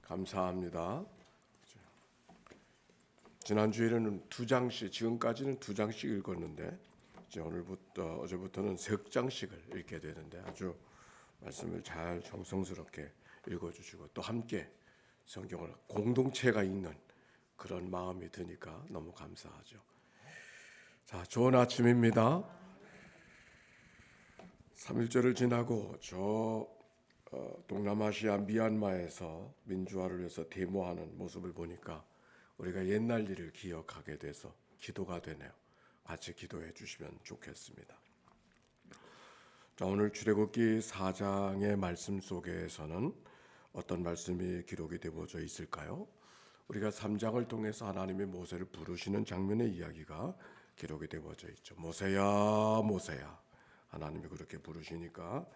감사합니다. 지난주에는 2장씩, 지금까지는 2장씩 읽었는데 이제 오늘부터 어제부터는 3장씩을 읽게 되는데 아주 말씀을 잘 정성스럽게 읽어주시고 또 함께 성경을 공동체가 읽는 그런 마음이 드니까 너무 감사하죠. 자, 좋은 아침입니다. 3일절을 지나고 동남아시아 미얀마에서 민주화를 위해서 데모하는 모습을 보니까 우리가 옛날 일을 기억하게 돼서 기도가 되네요. 같이 기도해 주시면 좋겠습니다. 자, 오늘 출애굽기 4장의 말씀 속에서는 어떤 말씀이 기록이 되어져 있을까요? 우리가 3장을 통해서 하나님이 모세를 부르시는 장면의 이야기가 기록이 되어져 있죠. 모세야, 모세야. 하나님이 그렇게 부르시니까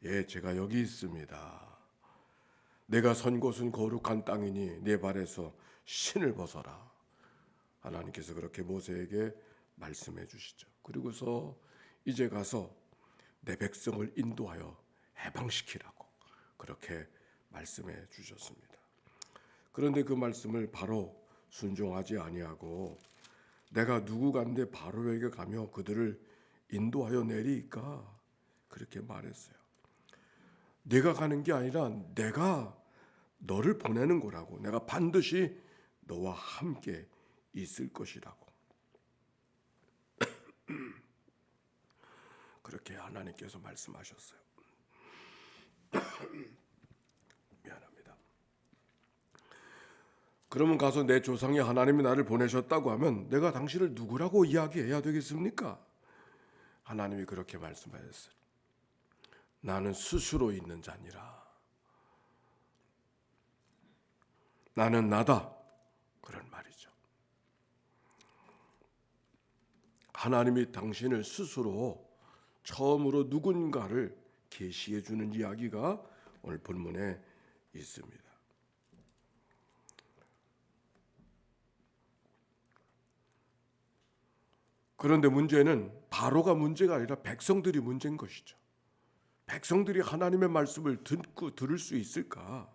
예, 제가 여기 있습니다. 내가 선 곳은 거룩한 땅이니 내 발에서 신을 벗어라. 하나님께서 그렇게 모세에게 말씀해 주시죠. 그리고서 이제 가서 내 백성을 인도하여 해방시키라고 그렇게 말씀해 주셨습니다. 그런데 그 말씀을 바로 순종하지 아니하고 내가 누구간데 바로에게 가며 그들을 인도하여 내리까 그렇게 말했어요. 내가 가는 게 아니라 내가 너를 보내는 거라고. 내가 반드시 너와 함께 있을 것이라고. 그렇게 하나님께서 말씀하셨어요. 미안합니다. 그러면 가서 내 조상의 하나님이 나를 보내셨다고 하면 내가 당신을 누구라고 이야기해야 되겠습니까? 하나님이 그렇게 말씀하셨어요. 나는 스스로 있는 자니라. 나는 나다. 그런 말이죠. 하나님이 당신을 스스로 처음으로 누군가를 계시해 주는 이야기가 오늘 본문에 있습니다. 그런데 문제는 바로가 문제가 아니라 백성들이 문제인 것이죠. 백성들이 하나님의 말씀을 듣고 들을 수 있을까?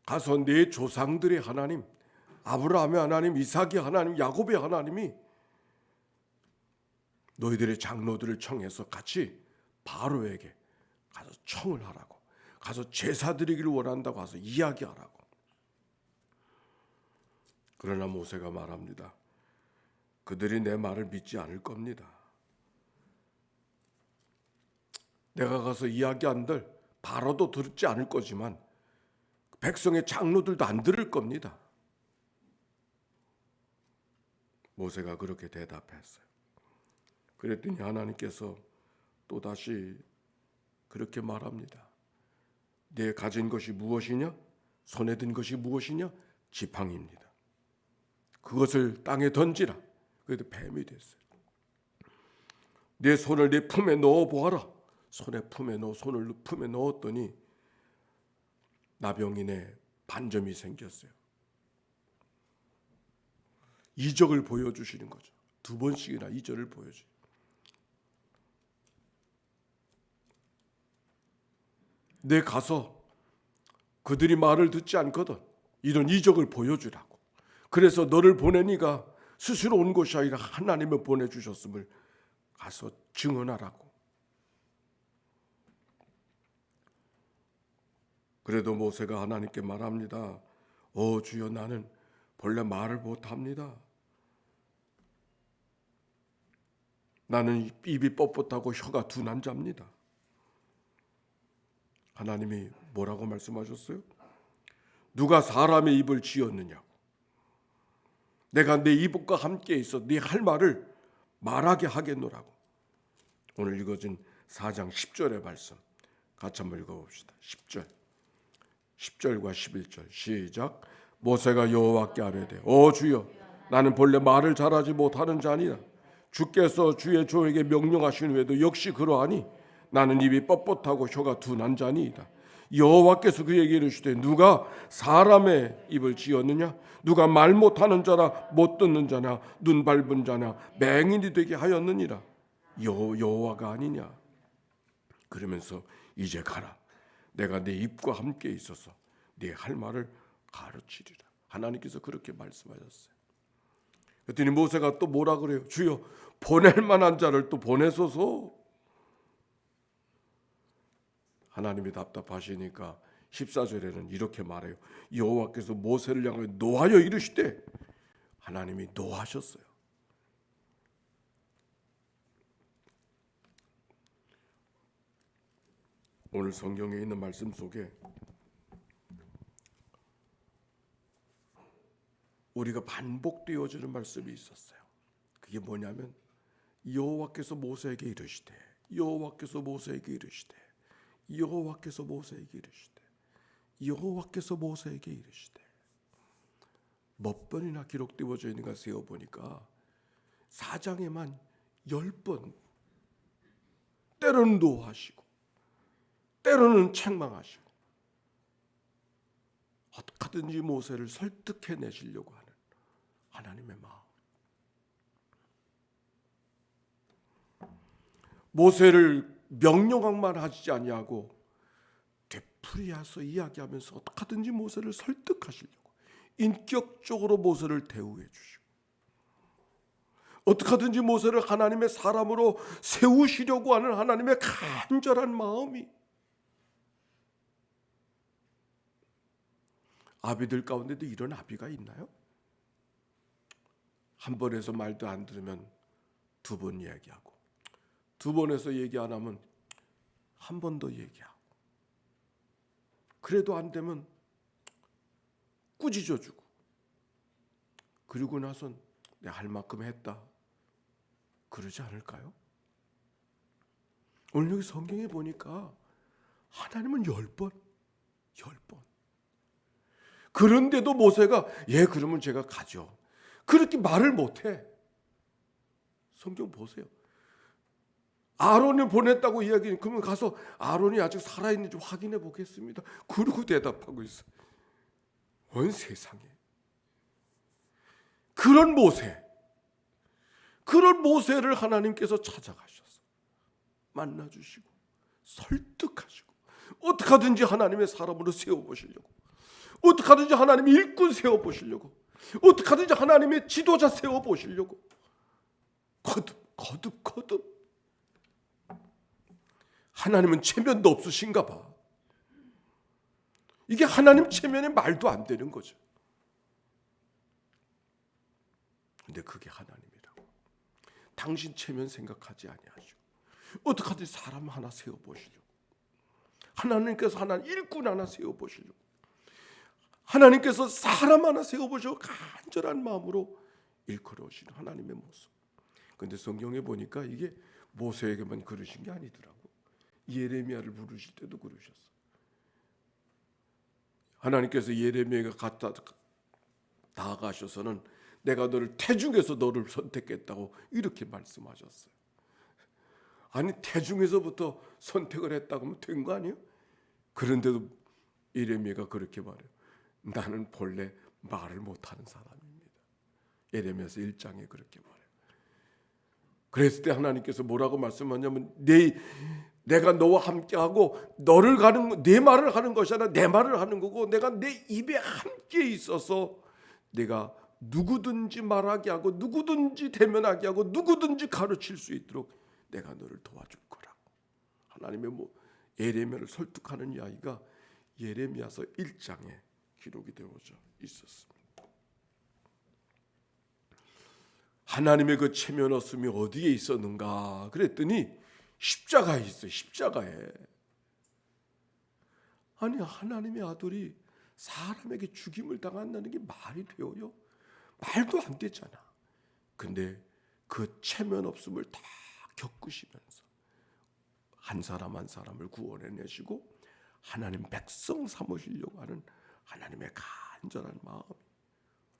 가서 내 조상들의 하나님, 아브라함의 하나님, 이삭의 하나님, 야곱의 하나님이 너희들의 장로들을 청해서 같이 바로에게 가서 청을 하라고, 가서 제사 드리기를 원한다고 가서 이야기하라고. 그러나 모세가 말합니다. 그들이 내 말을 믿지 않을 겁니다. 내가 가서 이야기한들 바로도 듣지 않을 거지만 백성의 장로들도 안 들을 겁니다. 모세가 그렇게 대답했어요. 그랬더니 하나님께서 또다시 그렇게 말합니다. 네 가진 것이 무엇이냐? 손에 든 것이 무엇이냐? 지팡이입니다. 그것을 땅에 던지라. 그래도 뱀이 됐어요. 내 손을 내 품에 넣어 보아라. 손을 품에 넣었더니 나병인의 반점이 생겼어요. 이적을 보여주시는 거죠. 2번씩이나 이적을 보여줘요. 내 가서 그들이 말을 듣지 않거든 이런 이적을 보여주라고. 그래서 너를 보내니가 스스로 온 것이 아니라 하나님을 보내주셨음을 가서 증언하라고. 그래도 모세가 하나님께 말합니다. 주여, 나는 본래 말을 못합니다. 나는 입이 뻣뻣하고 혀가 둔한 자입니다. 하나님이 뭐라고 말씀하셨어요? 누가 사람의 입을 지었느냐고. 내가 내 입과 함께 있어 네 할 말을 말하게 하겠노라고. 오늘 읽어진 4장 10절의 말씀 같이 한번 읽어봅시다. 10절과 11절 시작. 모세가 여호와께 아뢰되 주여, 나는 본래 말을 잘하지 못하는 자니라. 주께서 주의 종에게 명령하신 후에도 역시 그러하니 나는 입이 뻣뻣하고 혀가 둔한 자니이다. 여호와께서 그에게 이르시되 누가 사람의 입을 지었느냐? 누가 말 못하는 자라 못 듣는 자냐 눈 밟은 자냐 맹인이 되게 하였느니라. 여호와가 아니냐? 그러면서 이제 가라. 내가 네 입과 함께 있어서 네 할 말을 가르치리라. 하나님께서 그렇게 말씀하셨어요. 그랬더니 모세가 또 뭐라 그래요? 주여, 보낼 만한 자를 또 보내소서. 하나님이 답답하시니까 14절에는 이렇게 말해요. 여호와께서 모세를 향하여 노하여 이르시되, 하나님이 노하셨어요. 오늘 성경에 있는 말씀 속에 우리가 반복되어지는 말씀이 있었어요. 그게 뭐냐면 여호와께서 모세에게 이르시되, 여호와께서 모세에게 이르시되, 여호와께서 모세에게 이르시되, 여호와께서 모세에게 이르시되. 몇 번이나 기록되어져 있는가 세어보니까 4장에만 10번, 때로는 노하시고 때로는 책망하시고 어떻게든지 모세를 설득해내시려고 하는 하나님의 마음. 모세를 명령만 하지 아니하고 되풀이해서 이야기하면서 어떻게든지 모세를 설득하시려고 인격적으로 모세를 대우해 주시고 어떻게든지 모세를 하나님의 사람으로 세우시려고 하는 하나님의 간절한 마음이 아비들 가운데도 이런 아비가 있나요? 한 번에서 말도 안 들으면 두 번 얘기하고, 두 번에서 얘기 안 하면 한 번 더 얘기하고, 그래도 안 되면 꾸짖어주고, 그리고 나선 내가 할 만큼 했다 그러지 않을까요? 오늘 여기 성경에 보니까 하나님은 10번 그런데도 모세가 그러면 제가 가죠, 그렇게 말을 못해. 성경 보세요. 아론을 보냈다고 이야기는, 그러면 가서 아론이 아직 살아있는지 확인해 보겠습니다. 그러고 대답하고 있어. 온 세상에 그런 모세를 하나님께서 찾아가셔서 만나주시고 설득하시고 어떻게든지 하나님의 사람으로 세워보시려고, 어떻게든지 하나님의 일꾼 세워보시려고, 어떻게든지 하나님의 지도자 세워보시려고 거듭 하나님은 체면도 없으신가 봐. 이게 하나님 체면에 말도 안 되는 거죠. 근데 그게 하나님이라고. 당신 체면 생각하지 아니하시고 어떻게든지 사람 하나 세워보시려고, 하나님께서 하나 일꾼 하나 세워보시려고, 하나님께서 사람 하나 세워보시고 간절한 마음으로 일컬어오시는 하나님의 모습. 그런데 성경에 보니까 이게 모세에게만 그러신 게 아니더라고. 예레미야를 부르실 때도 그러셨어. 하나님께서 예레미야가 다가가셔서는 내가 너를 태중에서 너를 선택했다고 이렇게 말씀하셨어요. 아니, 태중에서부터 선택을 했다고 하면 된 거 아니에요? 그런데도 예레미야가 그렇게 말해요. 나는 본래 말을 못하는 사람입니다. 예레미야서 1장에 그렇게 말해요. 그랬을 때 하나님께서 뭐라고 말씀하냐면, 내가 너와 함께하고 너를 가는, 내 말을 하는 것이 아니라 내 말을 하는 거고, 내가 내 입에 함께 있어서 내가 누구든지 말하게 하고 누구든지 대면하게 하고 누구든지 가르칠 수 있도록 내가 너를 도와줄 거라고. 하나님의 예레미야를 설득하는 이야기가 예레미야서 1장에 기록이 되어져 있었습니다. 하나님의 그 체면 없음이 어디에 있었는가 그랬더니 십자가에 있어요. 십자가에. 아니, 하나님의 아들이 사람에게 죽임을 당한다는 게 말이 되어요? 말도 안 되잖아. 근데 그 체면 없음을 다 겪으시면서 한 사람 한 사람을 구원해내시고 하나님 백성 삼으시려고 하는 하나님의 간절한 마음이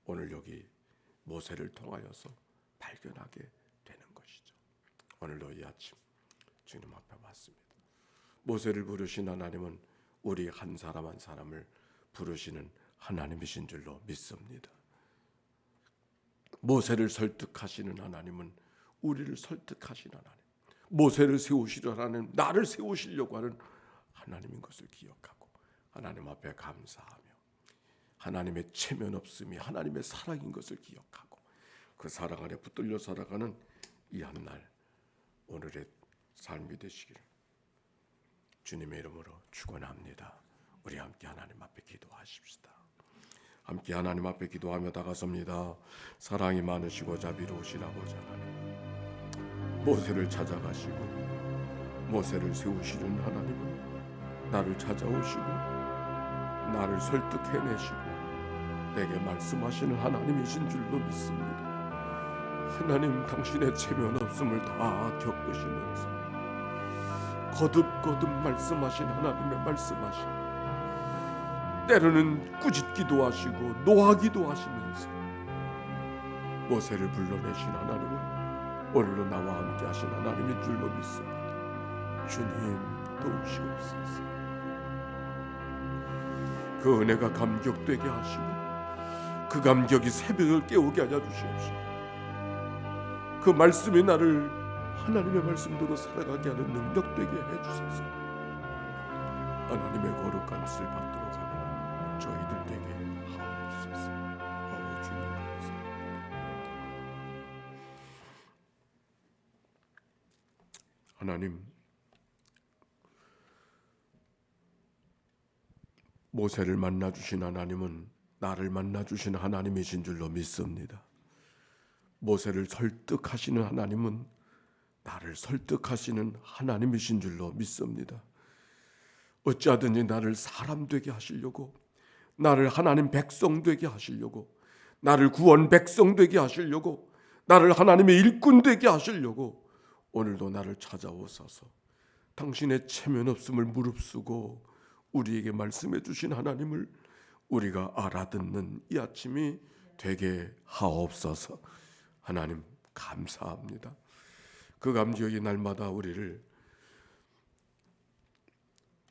오늘 여기 모세를 통하여서 발견하게 되는 것이죠. 오늘도 이 아침 주님 앞에 왔습니다. 모세를 부르신 하나님은 우리 한 사람 한 사람을 부르시는 하나님이신 줄로 믿습니다. 모세를 설득하시는 하나님은 우리를 설득하시는 하나님, 모세를 세우시려 하는, 나를 세우시려고 하는 하나님인 것을 기억하고 하나님 앞에 감사하며 하나님의 체면 없음이 하나님의 사랑인 것을 기억하고 그 사랑 안에 붙들려 살아가는 이 한날 오늘의 삶이 되시기를 주님의 이름으로 축원합니다. 우리 함께 하나님 앞에 기도하십시다. 함께 하나님 앞에 기도하며 다가섭니다. 사랑이 많으시고 자비로우신 아버지 하나님, 모세를 찾아가시고 모세를 세우시는 하나님은 나를 찾아오시고 나를 설득해내시고 내게 말씀하시는 하나님이신 줄로 믿습니다. 하나님, 당신의 체면 없음을 다 겪으시면서 거듭거듭 말씀하신 하나님의 말씀하신 때로는 꾸짖기도 하시고 노하기도 하시면서 모세를 불러내신 하나님은 오늘도 나와 함께 하신 하나님인 줄로 믿습니다. 주님, 도우시옵소서. 그 은혜가 감격되게 하시고 그 감격이 새벽을 깨우게 하여 주시옵시고 그 말씀이 나를 하나님의 말씀대로 살아가게 하는 능력 되게 해주소서. 하나님의 거룩한 뜻을 받도록 하는 저희들 되게 하옵소서. 주님 감사합니다. 하나님, 모세를 만나주신 하나님은 나를 만나주신 하나님이신 줄로 믿습니다. 모세를 설득하시는 하나님은 나를 설득하시는 하나님이신 줄로 믿습니다. 어찌하든지 나를 사람 되게 하시려고, 나를 하나님 백성 되게 하시려고, 나를 구원 백성 되게 하시려고, 나를 하나님의 일꾼 되게 하시려고 오늘도 나를 찾아오셔서 당신의 체면 없음을 무릅쓰고 우리에게 말씀해 주신 하나님을 우리가 알아듣는 이 아침이 되게 하옵소서. 하나님 감사합니다. 그 감격이 날마다 우리를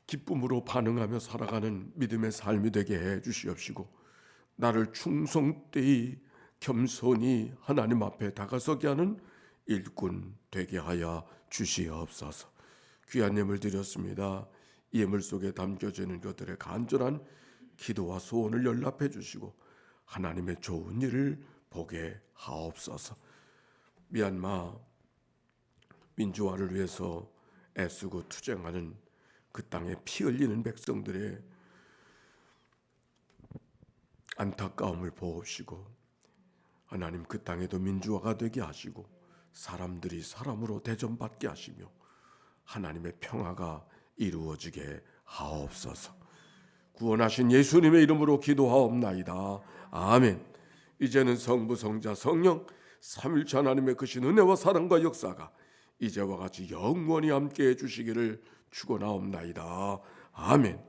기쁨으로 반응하며 살아가는 믿음의 삶이 되게 해 주시옵시고 나를 충성되이 겸손히 하나님 앞에 다가서게 하는 일꾼 되게 하여 주시옵소서. 귀한 예물 드렸습니다. 이 예물 속에 담겨지는 것들의 간절한 기도와 소원을 연락해 주시고 하나님의 좋은 일을 보게 하옵소서. 미얀마 민주화를 위해서 애쓰고 투쟁하는 그 땅에 피 흘리는 백성들의 안타까움을 보옵시고 하나님 그 땅에도 민주화가 되게 하시고 사람들이 사람으로 대접받게 하시며 하나님의 평화가 이루어지게 하옵소서. 구원하신 예수님의 이름으로 기도하옵나이다. 아멘. 이제는 성부, 성자, 성령 삼일체 하나님의 크신 은혜와 사랑과 역사가 이제와 같이 영원히 함께해 주시기를 축원하옵나이다. 아멘.